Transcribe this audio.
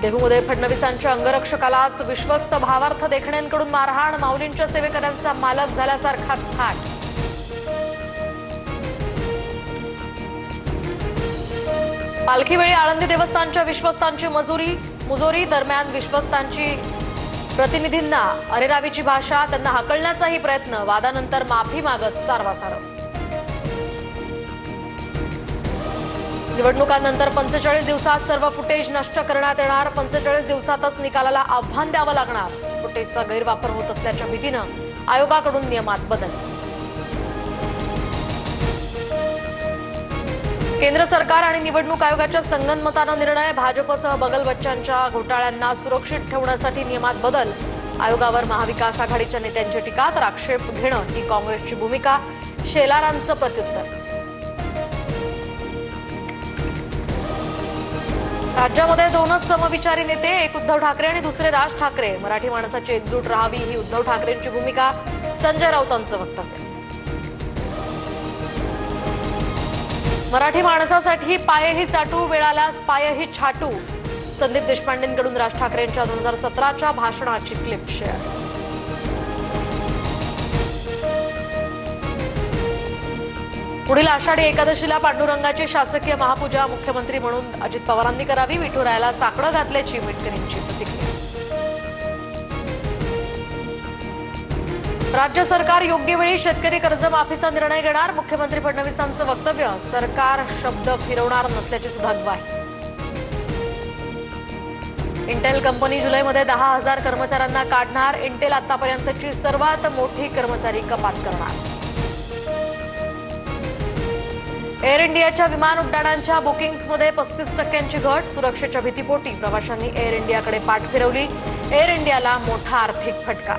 देहूमध्ये फडणवीसांच्या अंगरक्षकालाच विश्वस्त भावार्थ देखण्यांकडून मारहाण, माऊलींच्या सेवेकऱ्यांचा मालक झाल्यासारखाच थाट। पालखीवेळी आळंदी देवस्थानच्या विश्वस्तांची मुजोरी दरम्यान विश्वस्तांची प्रतिनिधींना अरेरावीची भाषा, त्यांना हाकलण्याचाही प्रयत्न, वादानंतर माफी मागत सारवासारव। निवडणुकांनंतर 45 दिवसात सर्व फुटेज नष्ट करण्यात येणार, 45 दिवसातच निकालाला आव्हान द्यावं लागणार। फुटेजचा गैरवापर होत असल्याच्या भीतीनं आयोगाकडून नियमात बदल। केंद्र सरकार आणि निवडणूक आयोगाच्या संगनमतानं निर्णय, भाजपसह बगल बच्चांच्या घोटाळ्यांना सुरक्षित ठेवण्यासाठी नियमात बदल। आयोगावर महाविकास आघाडीच्या नेत्यांची टीका, तर आक्षेप घेणं ही काँग्रेसची भूमिका, शेलारांचं प्रत्युत्तर। राज्यामध्ये दोनच समविचारी नेते, एक उद्धव ठाकरे आणि दुसरे राज ठाकरे। मराठी माणसाची एकजूट राहावी ही उद्धव ठाकरेंची भूमिका, संजय राऊतांचं वक्तव्य। मराठी माणसासाठी पायही चाटू, वेळालाच पायही छाटू, संदीप देशपांडेंकडून राज ठाकरेंच्या 2017च्या भाषणाची क्लिप शेअर। पुढील आषाढी एकादशीला पांडुरंगाची शासकीय महापूजा, मुख्यमंत्री म्हणून अजित पवारांनी करावी, विठुरायाला साकडं घातल्याची मिटकरींची प्रतिक्रिया। राज्य सरकार योग्य वेळी शेतकरी कर्जमाफीचा निर्णय घेणार, मुख्यमंत्री फडणवीसांचं वक्तव्य, सरकार शब्द फिरवणार नसल्याची सुद्धा ग्वाही। इंटेल कंपनी जुलैमध्ये 10,000 कर्मचाऱ्यांना काढणार, इंटेल आतापर्यंतची सर्वात मोठी कर्मचारी कपात करणार। एअर इंडियाच्या विमान उड्डाणांच्या बुकिंग्समध्ये 35% घट, सुरक्षेच्या भीतीपोटी प्रवाशांनी एअर इंडियाकडे पाठ फिरवली, एअर इंडियाला मोठा आर्थिक फटका।